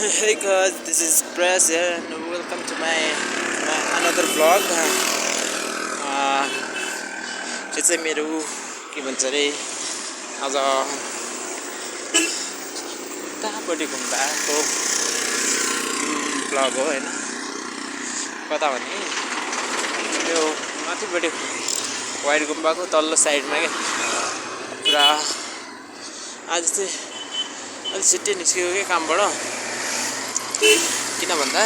Hey guys, this is Press here and welcome to my another vlog. यो चाहिँ मेरो के भन्छ रे आज कतापट्टि घुम्दाको भ्लग हो हैन। कता भने यो माथिपट्टि वाइट गुम्बाको तल्लो साइडमा के पुरा आज चाहिँ अलि छिट्टै निस्केको के कामबाट। किन भन्दा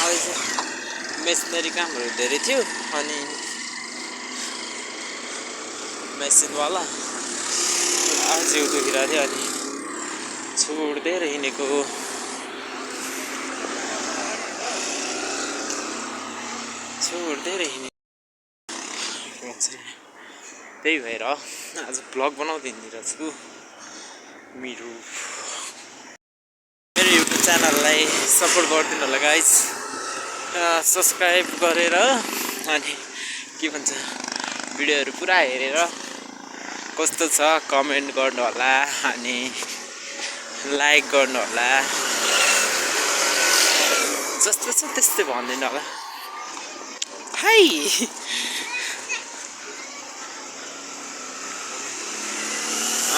आज मेसिनरी कामहरू धेरै थियो अनि मेसिनवाला आज जिउ दुखिरहेको थियो अनि छोड्दै हिँडेको त्यही भएर आज भ्लग बनाउँदै हिँडिरहेको छु। मेरो युट्युब च्यानललाई सपोर्ट गरिदिनु होला गाइज, सब्सक्राइब गरेर अनि के भन्छ भिडियोहरू पुरा हेरेर कस्तो छ कमेन्ट गर्नु होला अनि लाइक गर्नु होला। जस्तो छ त्यस्तै भन्दिनु होला। हाई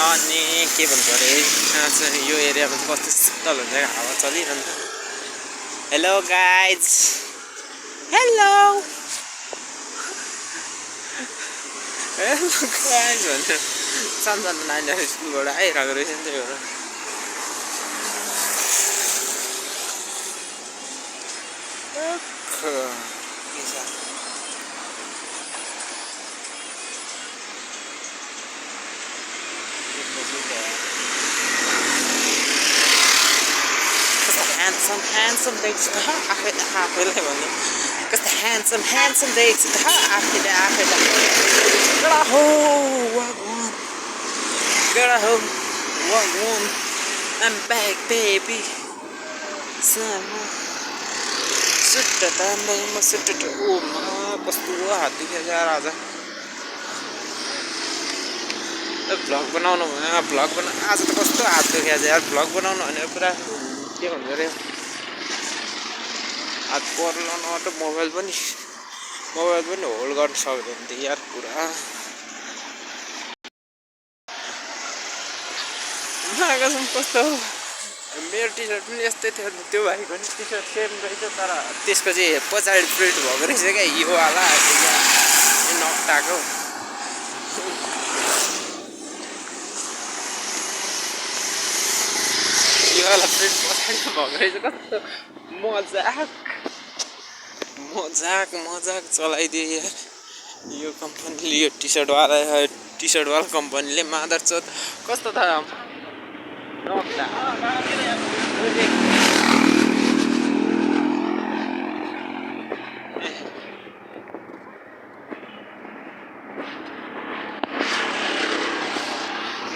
अनि के भन्छ अरे यो एरियामा चाहिँ कस्तो शीतल हुन्छ, हावा चलिरहन्छ। हेलो गाइज, हेलो गाइज भन्छ सानो नानीहरू स्कुलबाट आइरहेको रहेछ नि। त्यही भएर handsome देख्छ आफैलाई भन्नु कस्तो handsome देख्छ आफैलाई Girl, wagwan I'm back baby सुट्टा तान्दैमा सुट्टा ओ मा कस्तो हात दुख्यो यार। आज भ्लग बनाउनु आज त कस्तो हात दुख्यो यार। भ्लग बनाउनु भने पुरा के भन्छ अरे हात पर्न नआउँदो मोबाइल पनि होल्ड गर्न सक्दैन थियो यार पुरा। कस्तो मेरो टी सर्ट पनि यस्तै थियो, त्यो भाइको नि टी सर्ट सेम रहेछ तर त्यसको चाहिँ पछाडि प्रिन्ट भएको रहेछ क्या यो वाला नक्टाको। यो वाला प्रिन्ट पछाडि भएको रहेछ। कस्तो मजाक चलाइदियो यार यो कम्पनीले, यो टी सर्ट वाला कम्पनीले। मादरचोद कस्तो त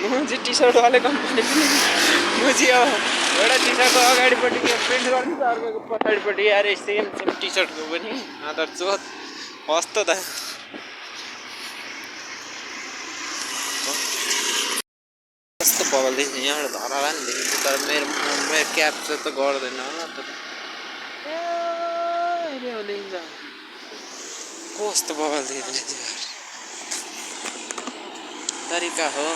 मुझे टी सर्ट वाले कंपनी मुझे एउटा टी सर्टको अगाडिपट्टि प्रिन्ट गर्नु छ, अर्को पछाडिपट्टि यार सेम टी सर्टको पनि आधार चोत कस्तो त कस्तो बगल्दैछ। यहाँबाट धराला नि देखेको तर मेरो क्याप्चर त गर्दैन होला त। कस्तो बगल्दैछ तरिका हो,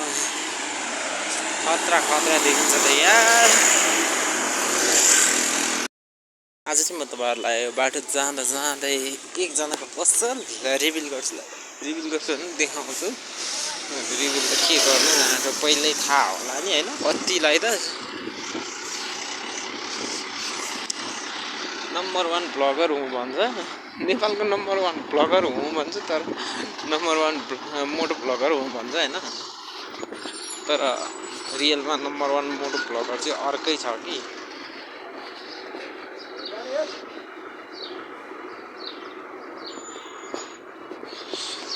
खतरा देखिन्छ त यार। आज चाहिँ म तपाईँहरूलाई बाटो जाँदै एकजनाको पसल रिभिल गर्छु भने देखाउँछु। रिभिल त के गर्नु उहाँको पहिल्यै थाहा होला नि होइन। कतिलाई त नम्बर 1 ब्लगर हुँ भन्छ, नेपालको नम्बर 1 ब्लगर हुँ भन्छ तर नम्बर 1 मोटो ब्लगर हुँ भन्छ होइन। तर रियलमा नम्बर 1 मोटो ब्लगर चाहिँ अर्कै छ कि।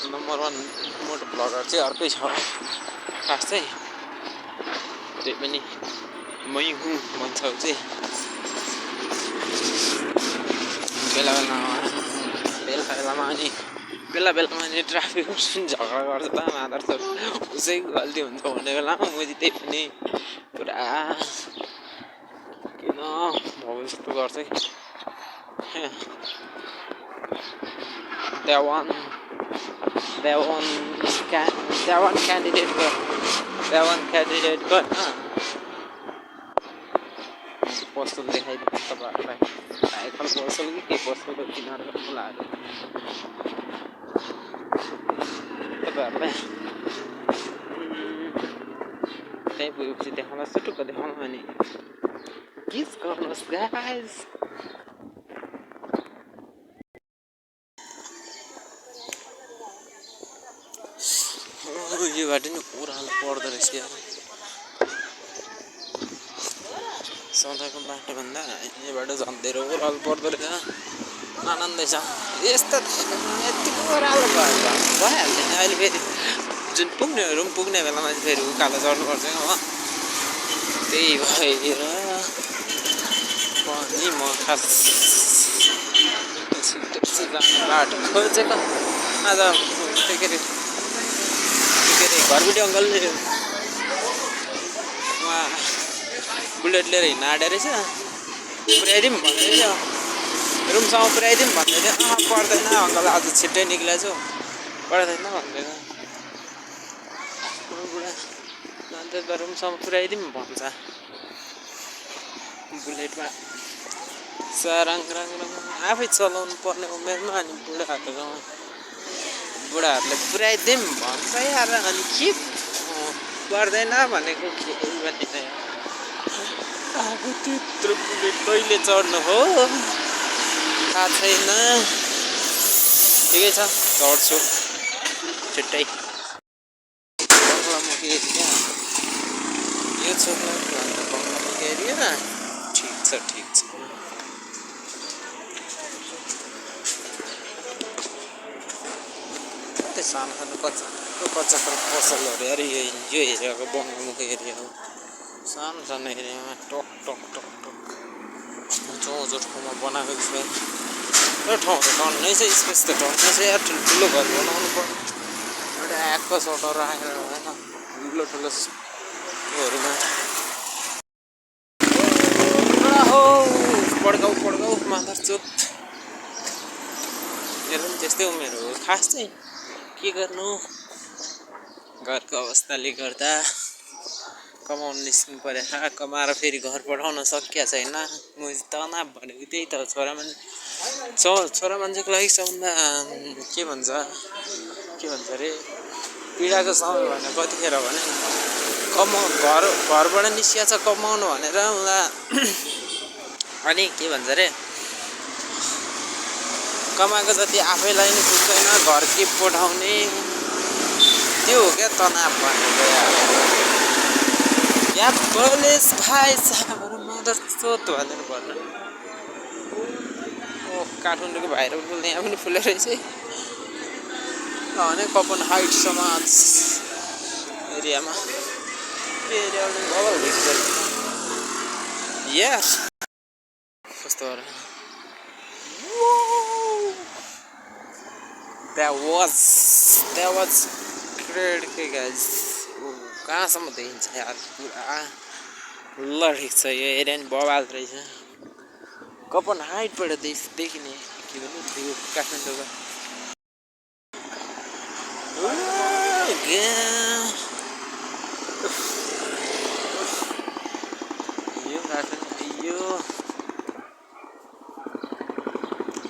नम्बर 1 मोटो ब्लगर चाहिँ अर्कै छ खास चाहिँ। त्यही पनि मै हुँ भन्छ चाहिँ बेलामा अनि बेलामा नि ट्राफिकमा झगडा गर्छ त मादर त उसैको गल्ती हुन्छ भन्ने बेलामा मैले त्यही पनि पुरा किन हो यस्तो गर्छ कि देवान क्यान्डिडेट गर्न पसल देखाइदिनु तपाईँहरूलाई साइकल पसल कि के पसल तिनीहरूको बोलाएर तपाईँहरूलाई त्यहीँ पुगेपछि देखाउनु सुटुक्क देखाउनु अनि किस गर्नुहोस् गाइस यो बाटो नि ओह्रालो पर्दो रहेछ यार सधैँको बाटोभन्दा यो बाटो झन् धेरै ओह्रालो पर्दो रहेछ आनन्दै छ यस्तो यतिको ओह्रालो भइहाल्दैन अहिले फेरि जुन पुग्नेहरू पनि पुग्ने बेलामा फेरि उकालो चढ्नुपर्छ हो त्यही भएर पनि म खास जाने बाटो खोजेको आज के अरे घरबुटी अङ्कलले उहाँ बुलेट लिएर हिँड्न आँटेको रहेछ पुऱ्याइदिउँ भन्दै थियो रुमसम्म पुऱ्याइदिउँ भन्दै थियो पर्दैन अङ्कल आज छिट्टै निक्लेको छु पर्दैन भन्दै थियो बुढा अन्त रुमसम्म पुऱ्याइदिउँ भन्छ बुलेटमा साराङ राङ आफै चलाउनु पर्ने उमेरमा अनि बुढाहरूले पुऱ्याइदिउँ भन्छ यार अनि के पर्दैन भनेको के भन्ने अब त्यत्रो बुलेट कहिले चढ्नु हो थाहा छैन ठिकै छ चढ्छु छिट्टै बङ्गलामुखी एरिया यो छोरा बङ्गलामुखी एरिया ठिक छ सानो सानो कच्चा पसलहरू अरे यो एरियाको बङ्गलामुखी एरिया हो सानो सानो एरियामा टक चौचो ठाउँमा बनाएको जस्तो यो ठाउँ त टन्नै छ स्पेस त टन्नै छ यार ठुल्ठुलो घर बनाउनु पर्ने एउटा आएको सटर आएर होइन ठुलो त्योहरूमा हो पड्काउ माथर चोप मेरो पनि त्यस्तै उमेर हो खास चाहिँ के गर्नु घरको अवस्थाले गर्दा कमाउनु निस्किनु पऱ्यो कमाएर फेरि घर पठाउन सकिया छैन म तनाव भनेको त्यही त छोरा मान्छेको लागि सबभन्दा के भन्छ अरे पीडाको समय भने कतिखेर भने घरबाट निस्किया छ कमाउनु भनेर उहाँ अनि के भन्छ अरे कमाएको जति आफैलाई नि पुग्दैन घर के पठाउने त्यो हो क्या तनाव भनेको यार पुलिस भाइ साहबहरू मदर चोत भनेर भन्नु ओ काठमाडौँको भाइहरू बोल्ने यहाँ पनि फुलेर रहेछ भने कपन हाइट समाज एरियामा एरियाबाट बबल भइसक्यो यार कस्तो That was great guys. कहाँसम्म देखिन्छ यार पुरा लडेको छ यो एरिया नि बवाल रहेछ कपन हाइटबाट देखिने के भन्नु त्यो काठमाडौँको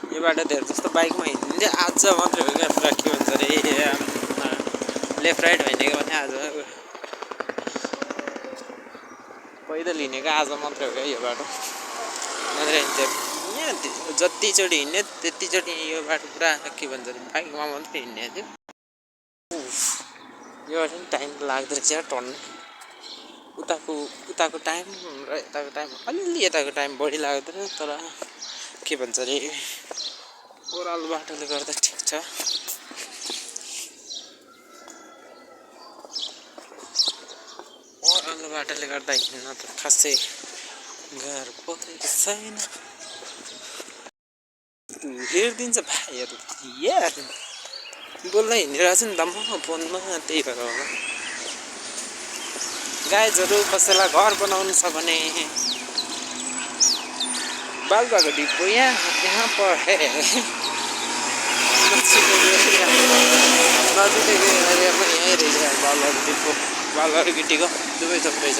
यो बाटो धेरै जस्तो बाइकमा हिँड्नु चाहिँ आज मात्रै हो क्या पुरा के भन्छ अरे लेफ्ट राइट होइन कि भने आज पैदल हिँडेको आज मात्रै हो क्या यो बाटो नत्र यहाँ जतिचोटि हिँड्ने त्यतिचोटि यो बाटो पुरा के भन्छ अरे बाइकमा मात्रै हिँड्ने थियो यो बाटो पनि टाइम लाग्दो रहेछ टर्न उताको टाइम र यताको टाइम अलिअलि यताको टाइम बढी लाग्दो रहेछ तर के भन्छ अरे ओह्रालो बाटोले गर्दा ठिक छ ओह्रालो बाटोले गर्दा हिँड्न त खासै गाह्रो परेको छैन हेरिदिन्छ भाइहरू यार बोल्दै हिँडिरहेको छु नि त म फोनमा त्यही भएर होला गाइजहरू कसैलाई घर बनाउनु छ भने बालुवाको डिपो यहाँ पर नजिकैको एरियामा यहीँ रहेछ बालुवाको डिपो बालुवा र गिटीको दुवै थोक रहेछ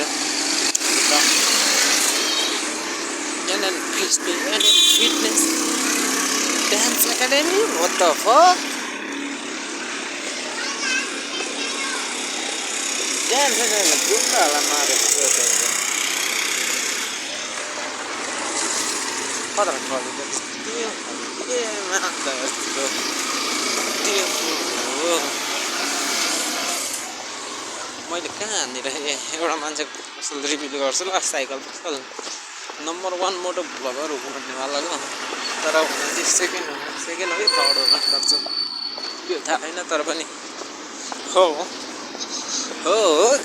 fitness Dance Academy? What the fuck? Dance Academy, gunda la madre. Para college. मैले कहाँनिर एउटा मान्छेको असल रिभ्यू गर्छु ल साइकल पसल नम्बर 1 मोटो ब्लगर हुनेवालाको तर हुन चाहिँ सेकेन्ड हो कि थर्ड हो लाग्छ त्यो थाहा छैन तर पनि हो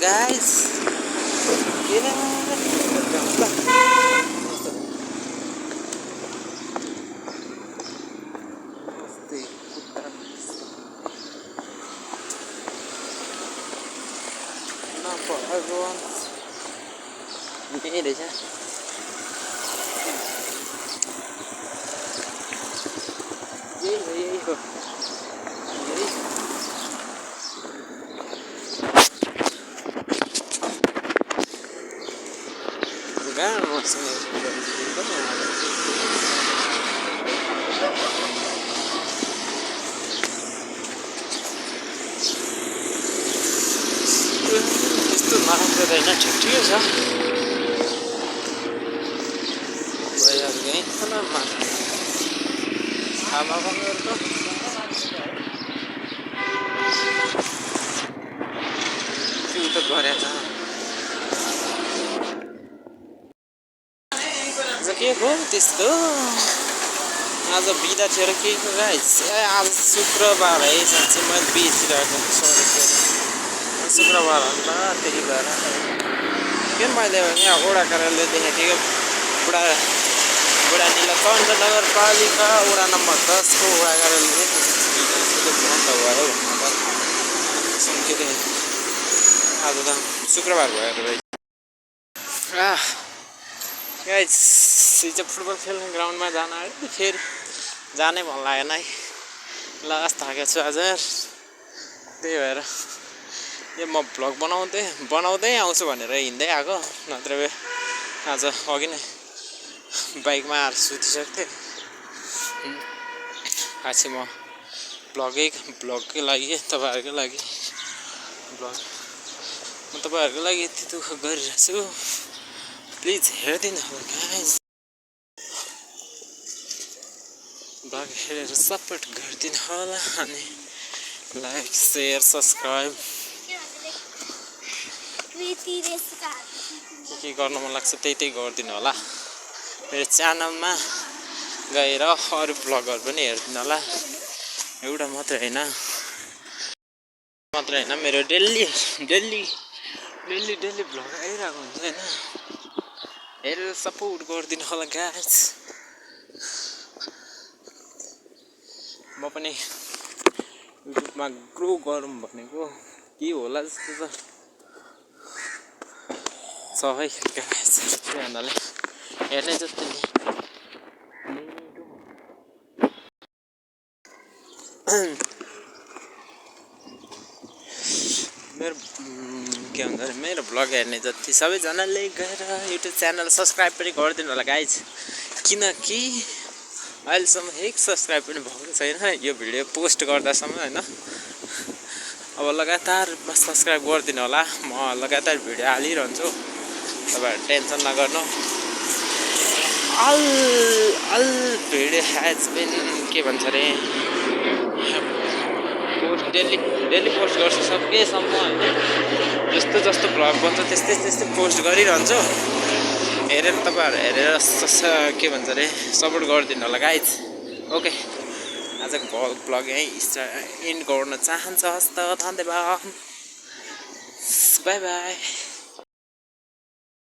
गाइस यही रहेछ यही हो गाह्रो त्यस्तो नराम्रो त होइन ठिकै छ हावा बगेरको त्यो त गरेछ आज के हो त्यस्तो आज बिदा थियो र के को गाइस आज शुक्रबार है साँच्चै मैले बिर्सिरहेको सरी शुक्रबार हो नि त त्यही भएर के मैले यहाँ वडा कार्यालय देखेको थिएँ बुढा नीलकण्ठ नगरपालिका वडा नम्बर 10 को वडा कार्यालय बन्द भयो भन्नु आज त शुक्रबार भयो भाइ गाइस हिजो फुटबल खेल्ने ग्राउन्डमा जान आयो फेरि जानै मन लागेन है लास्ट थाकेको छु आज त्यही भएर यो म भ्लग बनाउँदै आउँछु भनेर हिँड्दै आएको नत्र आज अघि नै बाइकमा आएर सुतिसक्थेँ आज म भ्लगकै लागि तपाईँहरूको लागि म तपाईँहरूको लागि यति दुःख गरिरहेको छु प्लिज हेरिदिनु होला गाइस भ्लग हेरेर सपोर्ट गरिदिनु होला अनि लाइक सेयर सब्सक्राइब के गर्नु मन लाग्छ त्यही गरिदिनु होला मेरो च्यानलमा गएर अरू भ्लगहरू पनि हेरिदिनु होला एउटा मात्रै होइन मेरो डेली भ्लग आइरहेको हुन्छ होइन हेरेर सपोर्ट गरिदिनु होला गाइस म पनि युट्युबमा ग्रो गरौँ भनेको के होला जस्तो छ है गाइस त्यही हुनाले हेर्ने जस्तो मेरो के भन्छ अरे मेरो भ्लग हेर्ने जति सबैजनाले गएर युट्युब च्यानल सब्सक्राइब पनि गरिदिनु होला गाइज किनकि अहिलेसम्म 1 सब्सक्राइब पनि भएको छैन यो भिडियो पोस्ट गर्दासम्म होइन अब लगातार सब्सक्राइब गरिदिनु होला म लगातार भिडियो हालिरहन्छु तपाईँहरू टेन्सन नगर्नु अल भिडियो ह्याज बिन के भन्छ अरे पोस्ट डेली पोस्ट गर्छु सकेसम्म होइन जस्तो भ्लग बन्छ त्यस्तै पोस्ट गरिरहन्छु हेरेर तपाईँहरू हेरेर के भन्छ अरे सपोर्ट गरिदिनु होला गाइज ओके आजको भ्लग यहीँ एन्ड गर्न चाहन्छ हस्त धन्यवाद बाई